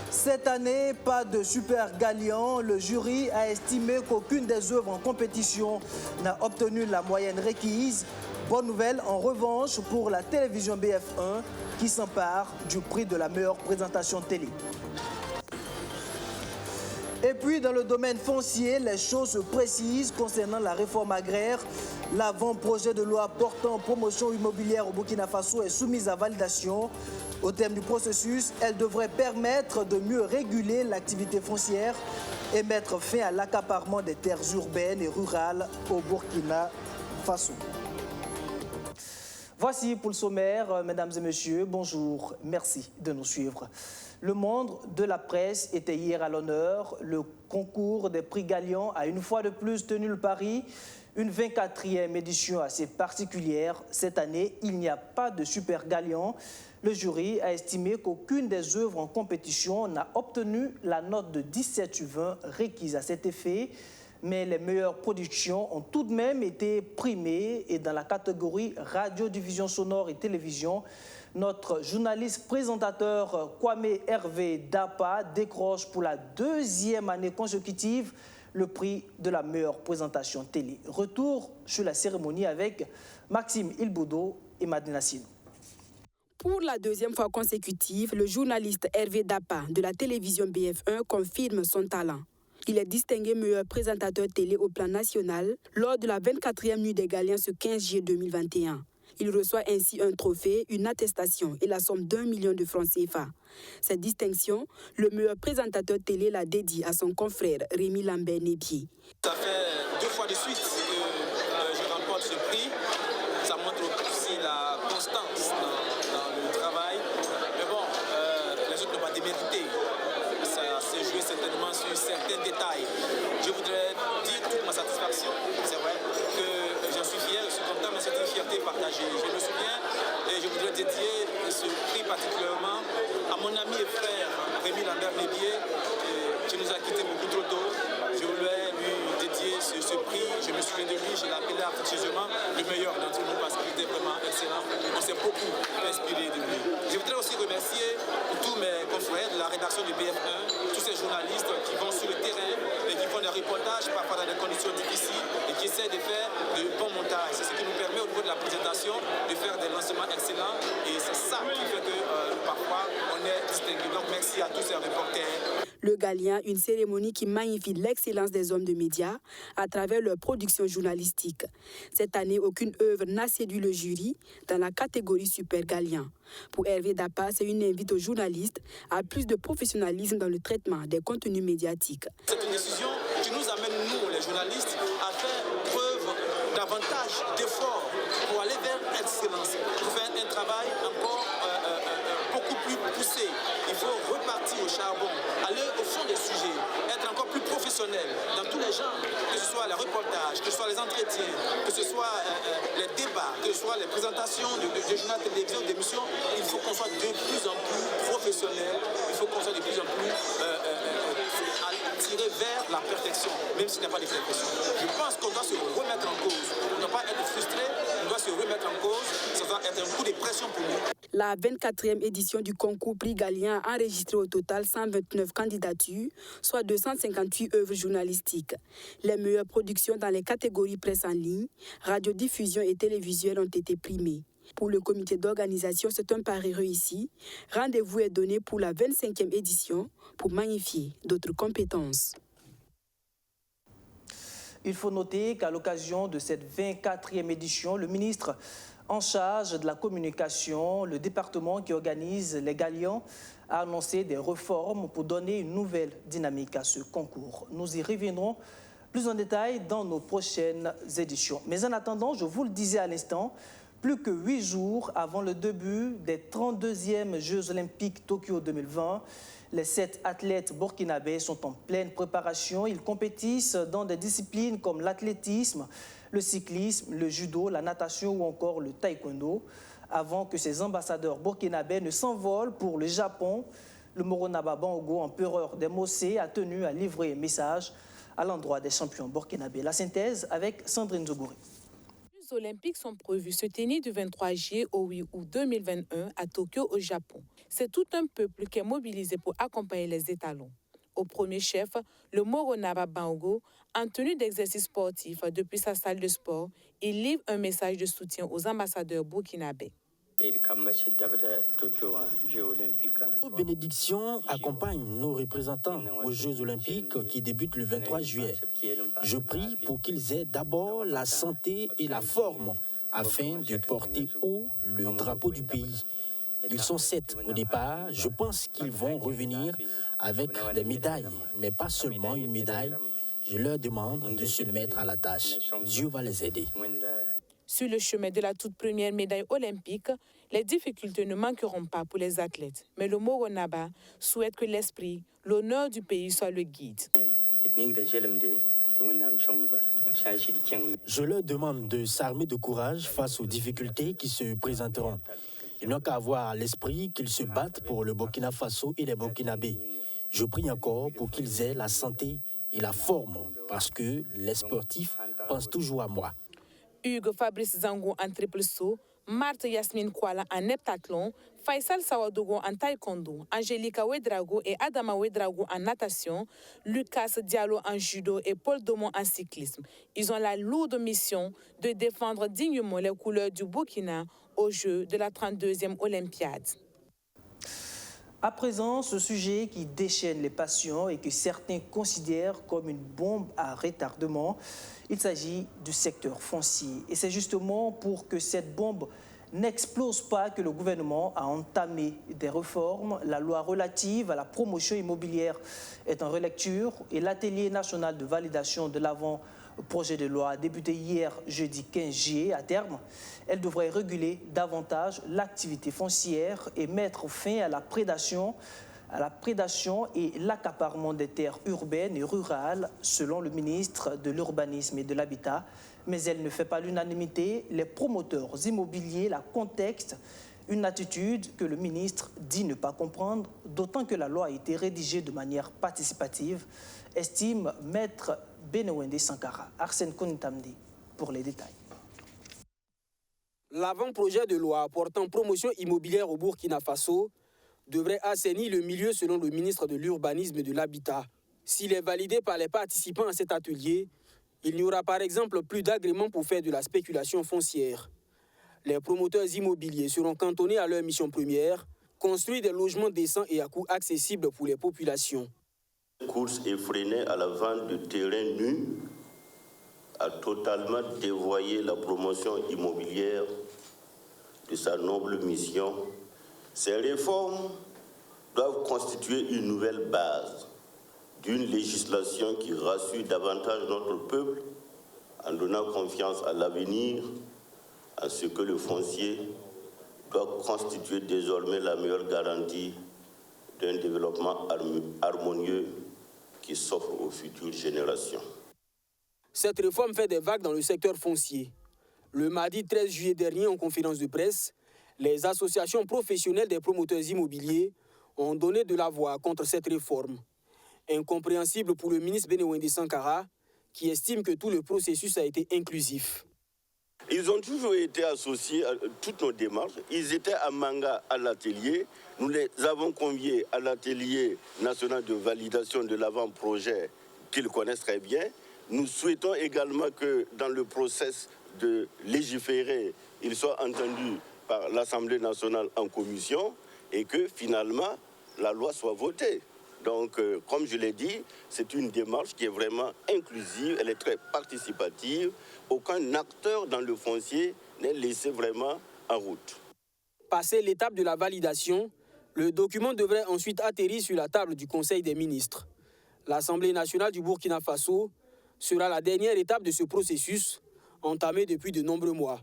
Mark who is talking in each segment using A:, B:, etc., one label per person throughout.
A: Cette année, pas de super gagnant. Le jury a estimé qu'aucune des œuvres en compétition n'a obtenu la moyenne requise. Bonne nouvelle en revanche pour la télévision BF1 qui s'empare du prix de la meilleure présentation télé. Et puis dans le domaine foncier, les choses se précisent concernant la réforme agraire. L'avant-projet de loi portant promotion immobilière au Burkina Faso est soumise à validation. Au terme du processus, elle devrait permettre de mieux réguler l'activité foncière et mettre fin à l'accaparement des terres urbaines et rurales au Burkina Faso. Voici pour le sommaire, mesdames et messieurs, bonjour, merci de nous suivre. Le monde de la presse était hier à l'honneur. Le concours des prix Galian a une fois de plus tenu le pari. Une 24e édition assez particulière. Cette année, il n'y a pas de super Galian. Le jury a estimé qu'aucune des œuvres en compétition n'a obtenu la note de 17/20 requise à cet effet. Mais les meilleures productions ont tout de même été primées et dans la catégorie radiodiffusion sonore et télévision, notre journaliste présentateur Kwame Hervé Dapa décroche pour la 2e année consécutive le prix de la meilleure présentation télé. Retour sur la cérémonie avec Maxime Ilboudo et Madina Sino.
B: Pour la 2e fois consécutive, le journaliste Hervé Dapa de la télévision BF1 confirme son talent. Il est distingué meilleur présentateur télé au plan national lors de la 24e nuit des Galiens ce 15 juillet 2021. Il reçoit ainsi un trophée, une attestation et la somme d'1 million de francs CFA. Cette distinction, le meilleur présentateur télé l'a dédié à son confrère Rémi Lambert-Nébier.
C: Ça fait 2 fois de suite que je remporte ce prix. Ça montre aussi la constance dans le travail. Mais bon, les autres n'ont pas démérité. Ça s'est joué certainement sur certains détails. Je voudrais dire toute ma satisfaction. C'est vrai que j'en suis fier, je suis content, mais c'est une fierté partagée. Je me souviens et je voudrais dédier ce prix particulièrement à mon ami et frère Rémi Lambert-Nébier, qui nous a quittés beaucoup trop tôt. Je voulais lui dédier ce prix. Je me souviens de lui, je l'appelais affectueusement le meilleur d'entre nous parce qu'il était vraiment excellent. On s'est beaucoup inspiré de lui. Je voudrais aussi remercier tous mes confrères de la rédaction du BF1, tous ces journalistes qui vont sur le terrain et qui font des reportages parfois dans des conditions difficiles et qui essaient de faire de bons montages. C'est ce qui nous permet au niveau de la présentation de faire des lancements excellents et c'est ça qui fait que parfois on est distingué. Donc merci à tous ces reporters.
B: Le Galien, une cérémonie qui magnifie l'excellence des hommes de médias à travers leur production journalistique. Cette année, aucune œuvre n'a séduit le jury dans la catégorie Super Galien. Pour Hervé Dapa, c'est une invite aux journalistes à plus de professionnalisme dans le traitement des contenus médiatiques.
C: C'est une décision qui nous amène, nous, les journalistes, à faire preuve davantage d'efforts pour aller vers l'excellence, pour faire un travail encore beaucoup plus poussé. Il faut repartir au charbon, aller au fond des sujets, être encore plus professionnel dans tous les genres, que ce soit les reportages, que ce soit les entretiens, que ce soit les débats, que ce soit les présentations de journaux de télévision, d'émissions. Il faut qu'on soit de plus en plus professionnel, il faut qu'on soit de plus en plus tiré vers la perfection, même s'il n'y a pas de perfection. Je pense qu'on doit se remettre en cause. On ne doit pas être frustré, on doit se remettre en cause. Ça doit être un coup de pression pour nous.
B: La 24e édition du concours Prix Galien a enregistré au total 129 candidatures, soit 258 œuvres journalistiques. Les meilleures productions dans les catégories presse en ligne, radiodiffusion et télévisuelle ont été primées. Pour le comité d'organisation, c'est un pari réussi. Rendez-vous est donné pour la 25e édition pour magnifier d'autres compétences.
A: Il faut noter qu'à l'occasion de cette 24e édition, le ministre en charge de la communication, le département qui organise les Galians, a annoncé des réformes pour donner une nouvelle dynamique à ce concours. Nous y reviendrons plus en détail dans nos prochaines éditions. Mais en attendant, je vous le disais à l'instant, plus que 8 jours avant le début des 32e Jeux Olympiques Tokyo 2020, les 7 athlètes burkinabés sont en pleine préparation. Ils compétissent dans des disciplines comme l'athlétisme, le cyclisme, le judo, la natation ou encore le taekwondo. Avant que ces ambassadeurs burkinabés ne s'envolent pour le Japon, le Moronaba Bango, empereur des Mossé, a tenu à livrer un message à l'endroit des champions burkinabés. La synthèse avec Sandrine Zogouré.
D: Les Jeux olympiques sont prévus se tenir du 23 juillet au 8 août 2021 à Tokyo, au Japon. C'est tout un peuple qui est mobilisé pour accompagner les étalons. Au premier chef, le Moronaba Bango, en tenue d'exercice sportif depuis sa salle de sport, il livre un message de soutien aux ambassadeurs burkinabés.
E: Nos bénédictions accompagnent nos représentants aux Jeux olympiques qui débutent le 23 juillet. Je prie pour qu'ils aient d'abord la santé et la forme afin de porter haut le drapeau du pays. Ils sont 7 au départ. Je pense qu'ils vont revenir avec des médailles, mais pas seulement une médaille. Je leur demande de se mettre à la tâche. Dieu va les aider.
D: Sur le chemin de la toute première médaille olympique, les difficultés ne manqueront pas pour les athlètes. Mais le Moronaba souhaite que l'esprit, l'honneur du pays soit le guide.
E: Je leur demande de s'armer de courage face aux difficultés qui se présenteront. Ils n'ont qu'à avoir à l'esprit qu'ils se battent pour le Burkina Faso et les Burkinabés. Je prie encore pour qu'ils aient la santé et la forme, parce que les sportifs pensent toujours à moi.
D: Hugues Fabrice Zango en triple saut, Marthe Yasmine Kuala en heptathlon, Faisal Sawadogo en taekwondo, Angélica Ouedraogo et Adama Ouedraogo en natation, Lucas Diallo en judo et Paul Domon en cyclisme. Ils ont la lourde mission de défendre dignement les couleurs du Burkina aux Jeux de la 32e Olympiade.
A: À présent, ce sujet qui déchaîne les passions et que certains considèrent comme une bombe à retardement, il s'agit du secteur foncier. Et c'est justement pour que cette bombe n'explose pas que le gouvernement a entamé des réformes. La loi relative à la promotion immobilière est en relecture et l'atelier national de validation de l'avant-projet de loi a débuté hier, jeudi 15 juillet. À terme, elle devrait réguler davantage l'activité foncière et mettre fin à la prédation et l'accaparement des terres urbaines et rurales, selon le ministre de l'Urbanisme et de l'Habitat. Mais elle ne fait pas l'unanimité. Les promoteurs immobiliers la contextent, une attitude que le ministre dit ne pas comprendre, d'autant que la loi a été rédigée de manière participative, estime Maître Benewende Sankara. Arsène Konitamdi pour les détails.
F: L'avant-projet de loi portant promotion immobilière au Burkina Faso devrait assainir le milieu selon le ministre de l'Urbanisme et de l'Habitat. S'il est validé par les participants à cet atelier, il n'y aura par exemple plus d'agrément pour faire de la spéculation foncière. Les promoteurs immobiliers seront cantonnés à leur mission première, construire des logements décents et à coût accessible pour les populations.
G: Course effrénée à la vente de terrains nus a totalement dévoyé la promotion immobilière de sa noble mission. Ces réformes doivent constituer une nouvelle base d'une législation qui rassure davantage notre peuple en donnant confiance à l'avenir, à ce que le foncier doit constituer désormais la meilleure garantie d'un développement harmonieux qui s'offre aux futures générations.
F: Cette réforme fait des vagues dans le secteur foncier. Le mardi 13 juillet dernier, en conférence de presse, les associations professionnelles des promoteurs immobiliers ont donné de la voix contre cette réforme. Incompréhensible pour le ministre Benewende Sankara, qui estime que tout le processus a été inclusif.
G: Ils ont toujours été associés à toutes nos démarches. Ils étaient à Manga à l'atelier. Nous les avons conviés à l'atelier national de validation de l'avant-projet qu'ils connaissent très bien. Nous souhaitons également que dans le processus de légiférer, ils soient entendus par l'Assemblée nationale en commission et que finalement la loi soit votée. Donc, comme je l'ai dit, c'est une démarche qui est vraiment inclusive, elle est très participative. Aucun acteur dans le foncier n'est laissé vraiment en route.
F: Passé l'étape de la validation, le document devrait ensuite atterrir sur la table du Conseil des ministres. L'Assemblée nationale du Burkina Faso sera la dernière étape de ce processus, entamé depuis de nombreux mois.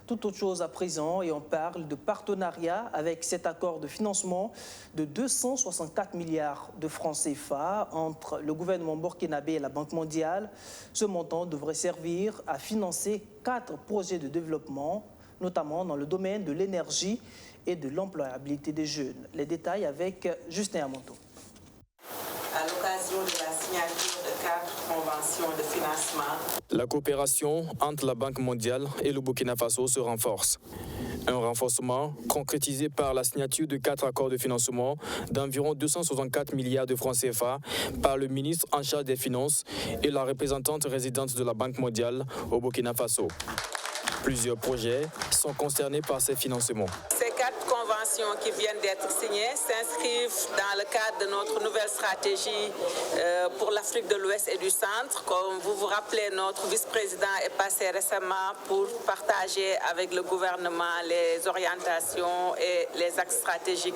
A: Tout autre chose à présent, et on parle de partenariat avec cet accord de financement de 264 milliards de francs CFA entre le gouvernement burkinabé et la Banque mondiale. Ce montant devrait servir à financer 4 projets de développement, notamment dans le domaine de l'énergie et de l'employabilité des jeunes. Les détails avec Justin Amonto.
H: À l'occasion l'occasion de la signature de 4 conventions de financement.
I: La coopération entre la Banque mondiale et le Burkina Faso se renforce. Un renforcement concrétisé par la signature de 4 accords de financement d'environ 264 milliards de francs CFA par le ministre en charge des Finances et la représentante résidente de la Banque mondiale au Burkina Faso. Plusieurs projets sont concernés par ces financements.
H: Ces 4 conventions qui viennent d'être signées s'inscrivent dans le cadre de notre nouvelle stratégie pour l'Afrique de l'Ouest et du Centre. Comme vous vous rappelez, notre vice-président est passé récemment pour partager avec le gouvernement les orientations et les axes stratégiques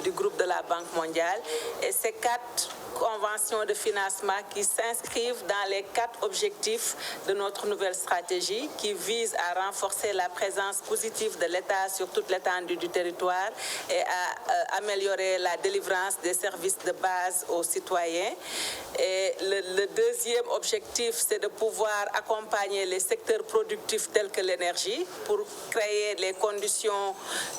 H: du groupe de la Banque mondiale. Et ces 4 conventions de financement qui s'inscrivent dans les 4 objectifs de notre nouvelle stratégie qui vise à renforcer la présence positive de l'État sur toute l'étendue du territoire et à améliorer la délivrance des services de base aux citoyens. Et le deuxième objectif, c'est de pouvoir accompagner les secteurs productifs tels que l'énergie pour créer les conditions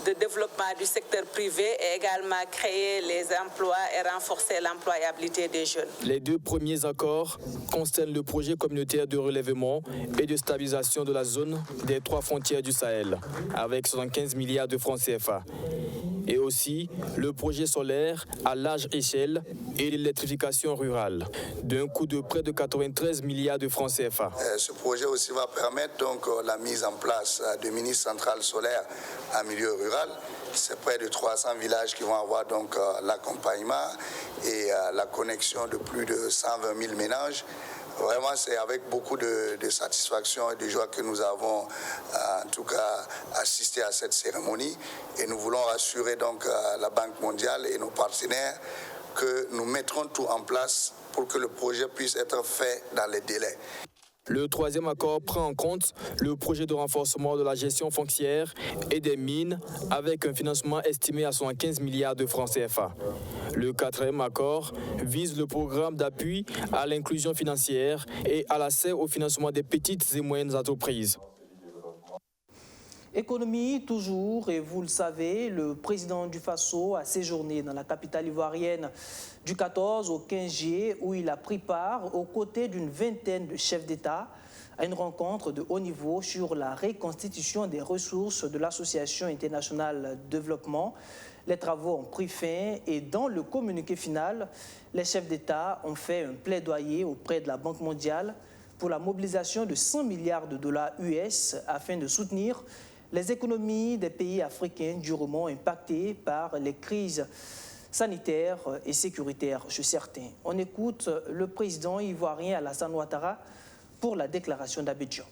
H: de développement du secteur privé et également créer les emplois et renforcer l'employabilité des jeunes.
I: Les 2 premiers accords concernent le projet communautaire de relèvement et de stabilisation de la zone des 3 frontières du Sahel, avec 75 milliards de francs CFA. Et aussi le projet solaire à large échelle et l'électrification rurale, d'un coût de près de 93 milliards de francs CFA.
J: Ce projet aussi va permettre donc la mise en place de mini-centrales solaires en milieu rural. C'est près de 300 villages qui vont avoir donc l'accompagnement et la connexion de plus de 120 000 ménages. Vraiment, c'est avec beaucoup de satisfaction et de joie que nous avons en tout cas assisté à cette cérémonie. Et nous voulons rassurer donc la Banque mondiale et nos partenaires que nous mettrons tout en place pour que le projet puisse être fait dans les délais.
I: Le 3e accord prend en compte le projet de renforcement de la gestion foncière et des mines avec un financement estimé à 75 milliards de francs CFA. Le 4e accord vise le programme d'appui à l'inclusion financière et à l'accès au financement des petites et moyennes entreprises.
A: Économie toujours, et vous le savez, le président du Faso a séjourné dans la capitale ivoirienne du 14 au 15 juillet où il a pris part aux côtés d'une vingtaine de chefs d'État à une rencontre de haut niveau sur la reconstitution des ressources de l'Association internationale de développement. Les travaux ont pris fin et dans le communiqué final, les chefs d'État ont fait un plaidoyer auprès de la Banque mondiale pour la mobilisation de 100 milliards de dollars US afin de soutenir les économies des pays africains durement impactés par les crises sanitaires et sécuritaires chez certains. On écoute le président ivoirien Alassane Ouattara pour la déclaration d'Abidjan.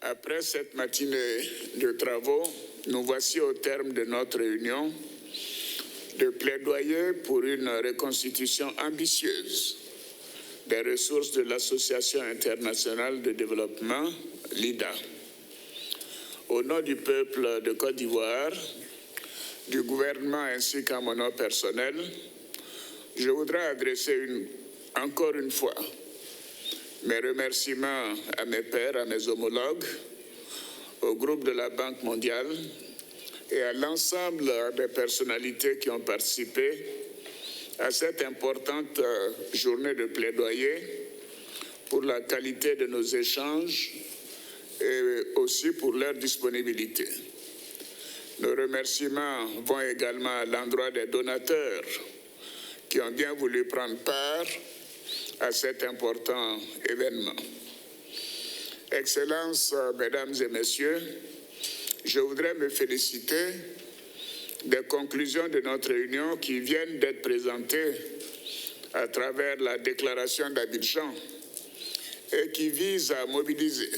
K: Après cette matinée de travaux, nous voici au terme de notre réunion de plaidoyer pour une reconstitution ambitieuse des ressources de l'Association internationale de développement, l'IDA. Au nom du peuple de Côte d'Ivoire, du gouvernement ainsi qu'à mon nom personnel, je voudrais adresser encore une fois mes remerciements à mes pairs, à mes homologues, au groupe de la Banque mondiale et à l'ensemble des personnalités qui ont participé à cette importante journée de plaidoyer pour la qualité de nos échanges et aussi pour leur disponibilité. Nos remerciements vont également à l'endroit des donateurs qui ont bien voulu prendre part à cet important événement. Excellences, Mesdames et Messieurs, je voudrais me féliciter des conclusions de notre réunion qui viennent d'être présentées à travers la déclaration d'Abidjan et qui visent à mobiliser,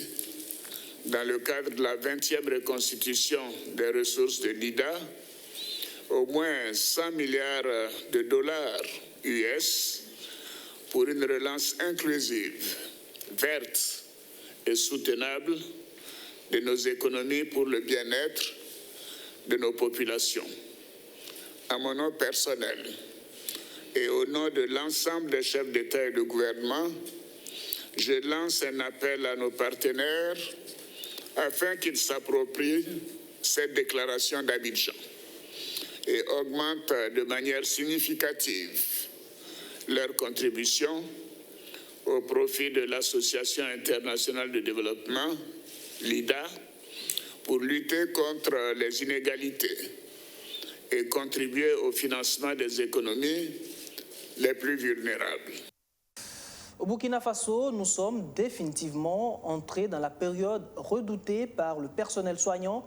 K: dans le cadre de la 20e reconstitution des ressources de l'IDA, au moins 100 milliards de dollars US pour une relance inclusive, verte et soutenable de nos économies pour le bien-être de nos populations. À mon nom personnel et au nom de l'ensemble des chefs d'État et de gouvernement, je lance un appel à nos partenaires afin qu'ils s'approprient cette déclaration d'Abidjan et augmentent de manière significative leur contribution au profit de l'Association internationale de développement, l'IDA, pour lutter contre les inégalités et contribuer au financement des économies les plus vulnérables.
A: Au Burkina Faso, nous sommes définitivement entrés dans la période redoutée par le personnel soignant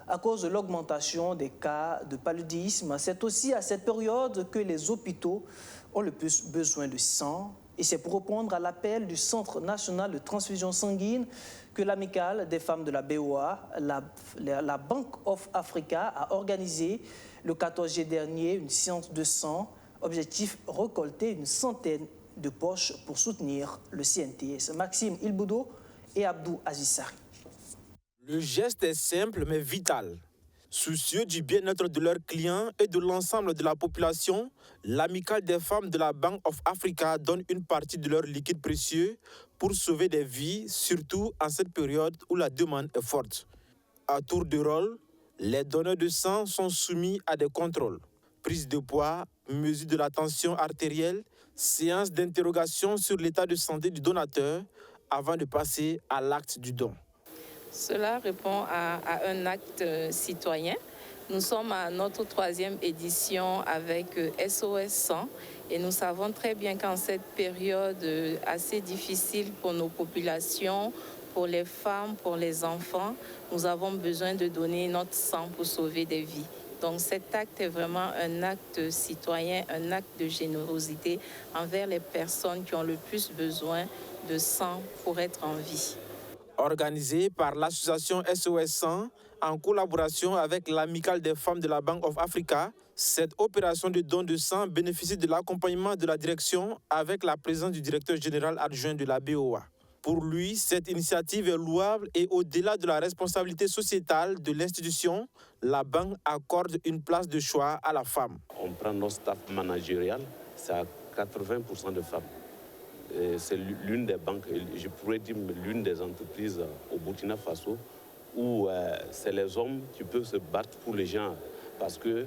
A: à cause de l'augmentation des cas de paludisme. C'est aussi à cette période que les hôpitaux ont le plus besoin de sang. Et c'est pour répondre à l'appel du Centre national de transfusion sanguine que l'Amicale des femmes de la BOA, la Bank of Africa, a organisé le 14 juillet dernier une séance de sang. Objectif, récolter une centaine de poches pour soutenir le CNTS. Maxime Ilboudo et Abdou Azissari.
E: Le geste est simple mais vital. Soucieux du bien-être de leurs clients et de l'ensemble de la population, l'Amicale des femmes de la Bank of Africa donne une partie de leur liquide précieux pour sauver des vies, surtout en cette période où la demande est forte. À tour de rôle, les donneurs de sang sont soumis à des contrôles. Prise de poids, mesure de la tension artérielle, séance d'interrogation sur l'état de santé du donateur avant de passer à l'acte du don.
L: Cela répond à un acte citoyen. Nous sommes à notre 3e édition avec SOS 100 et nous savons très bien qu'en cette période assez difficile pour nos populations, pour les femmes, pour les enfants, nous avons besoin de donner notre sang pour sauver des vies. Donc cet acte est vraiment un acte citoyen, un acte de générosité envers les personnes qui ont le plus besoin de sang pour être en vie.
E: Organisé par l'association SOS 100 en collaboration avec l'Amicale des femmes de la Bank of Africa, cette opération de don de sang bénéficie de l'accompagnement de la direction avec la présence du directeur général adjoint de la BOA. Pour lui, cette initiative est louable et au-delà de la responsabilité sociétale de l'institution, la banque accorde une place de choix à la femme.
M: On prend nos staff managérial, c'est à 80% de femmes. C'est l'une des banques, je pourrais dire l'une des entreprises au Burkina Faso où c'est les hommes qui peuvent se battre pour les gens parce que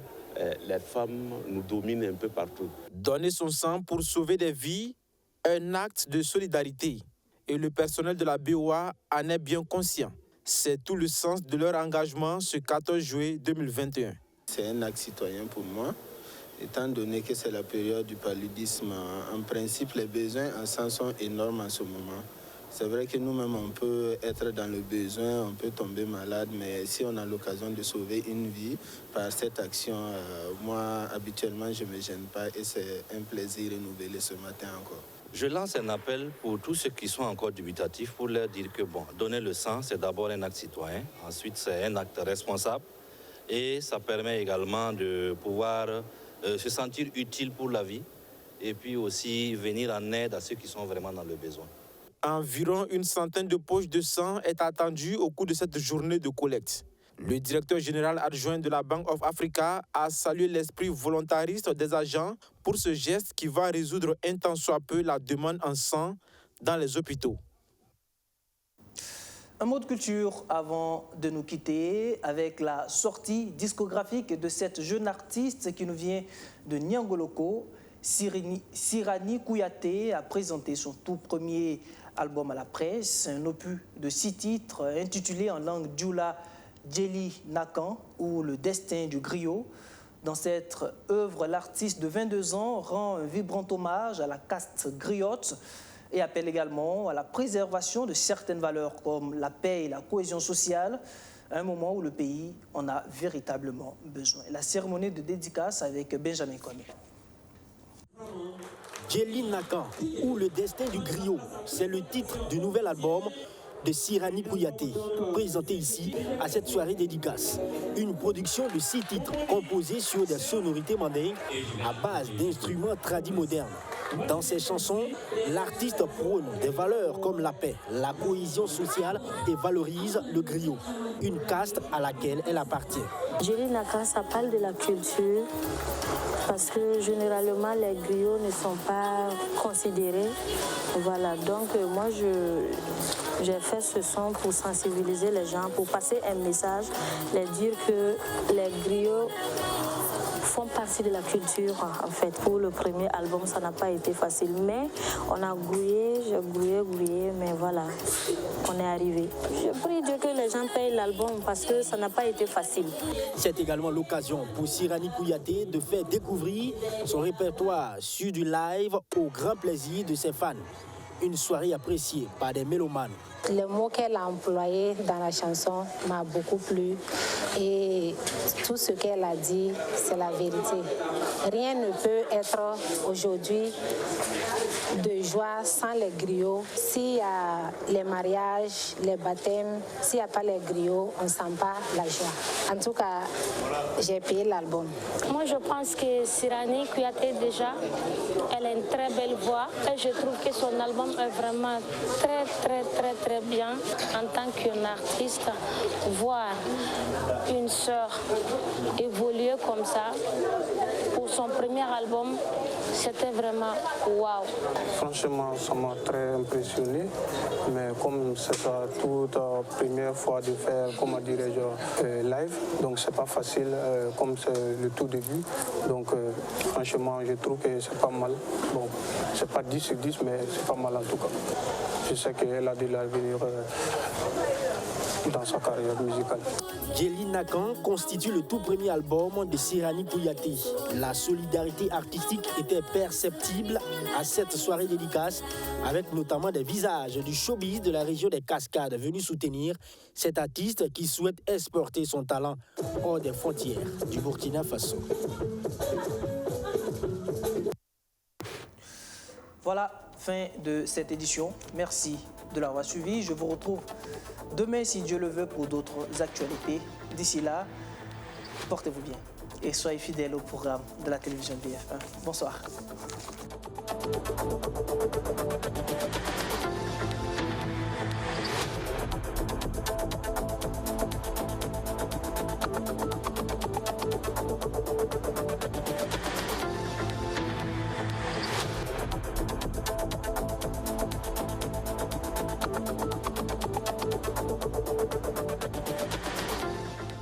M: les femmes nous dominent un peu partout.
E: Donner son sang pour sauver des vies, un acte de solidarité. Et le personnel de la BOA en est bien conscient. C'est tout le sens de leur engagement ce 14 juillet 2021.
N: C'est un acte citoyen pour moi, étant donné que c'est la période du paludisme. En principe, les besoins en sang sont énormes en ce moment. C'est vrai que nous-mêmes, on peut être dans le besoin, on peut tomber malade, mais si on a l'occasion de sauver une vie par cette action, moi, habituellement, je ne me gêne pas et c'est un plaisir renouvelé ce matin encore.
O: Je lance un appel pour tous ceux qui sont encore dubitatifs pour leur dire que donner le sang, c'est d'abord un acte citoyen, ensuite c'est un acte responsable et ça permet également de pouvoir se sentir utile pour la vie et puis aussi venir en aide à ceux qui sont vraiment dans le besoin.
E: Environ une centaine de poches de sang est attendue au cours de cette journée de collecte. Le directeur général adjoint de la Bank of Africa a salué l'esprit volontariste des agents pour ce geste qui va résoudre un tant soit peu la demande en sang dans les hôpitaux.
A: Un mot de culture avant de nous quitter avec la sortie discographique de cette jeune artiste qui nous vient de Niangoloko. Sirani Kouyaté a présenté son tout premier album à la presse, un opus de 6 titres intitulé en langue djoula Djeli Nakan ou Le destin du griot. Dans cette œuvre, l'artiste de 22 ans rend un vibrant hommage à la caste griotte et appelle également à la préservation de certaines valeurs comme la paix et la cohésion sociale, à un moment où le pays en a véritablement besoin. La cérémonie de dédicace avec Benjamin Koné.
E: Djeli Nakan ou Le destin du griot, c'est le titre du nouvel album de Sirani Kouyaté, présenté ici à cette soirée dédicace. Une production de 6 titres composés sur des sonorités mandingues à base d'instruments tradis modernes. Dans ses chansons, l'artiste prône des valeurs comme la paix, la cohésion sociale et valorise le griot, une caste à laquelle elle appartient.
P: Djeli Nakan, ça parle de la culture parce que généralement les griots ne sont pas considérés. Voilà, donc moi j'ai fait ce son pour sensibiliser les gens, pour passer un message, leur dire que les griots font partie de la culture en fait. Pour le premier album, ça n'a pas été facile, mais on a grouillé, j'ai grouillé, mais voilà, on est arrivé. Je prie Dieu que les gens payent l'album parce que ça n'a pas été facile.
E: C'est également l'occasion pour Sirani Kouyaté de faire découvrir son répertoire sur du live au grand plaisir de ses fans. Une soirée appréciée par des mélomanes.
Q: Le mot qu'elle a employé dans la chanson m'a beaucoup plu et tout ce qu'elle a dit, c'est la vérité. Rien ne peut être aujourd'hui de joie sans les griots. S'il y a les mariages, les baptêmes, s'il n'y a pas les griots, on ne sent pas la joie. En tout cas, j'ai payé l'album.
P: Moi, je pense que Sirani Kouyaté, déjà, elle a une très belle voix et je trouve que son album est vraiment très bien. En tant qu'artiste, voir une sœur évoluer comme ça pour son premier album, c'était vraiment waouh.
R: Franchement, ça m'a très impressionné, mais comme c'est sa toute première fois de faire, comment dirais-je, live, donc c'est pas facile comme c'est le tout début. Donc franchement, je trouve que c'est pas mal. Bon, c'est pas 10 sur 10, mais c'est pas mal en tout cas. Je sais qu'elle a de l'avenir dans sa carrière musicale.
E: Djely Nakan constitue le tout premier album de Sirani Kouyaté. La solidarité artistique était perceptible à cette soirée dédicace, avec notamment des visages du showbiz de la région des Cascades venus soutenir cet artiste qui souhaite exporter son talent hors des frontières du Burkina Faso.
A: Voilà, fin de cette édition. Merci de l'avoir suivi. Je vous retrouve demain, si Dieu le veut, pour d'autres actualités. D'ici là, portez-vous bien et soyez fidèles au programme de la télévision BF1. Bonsoir.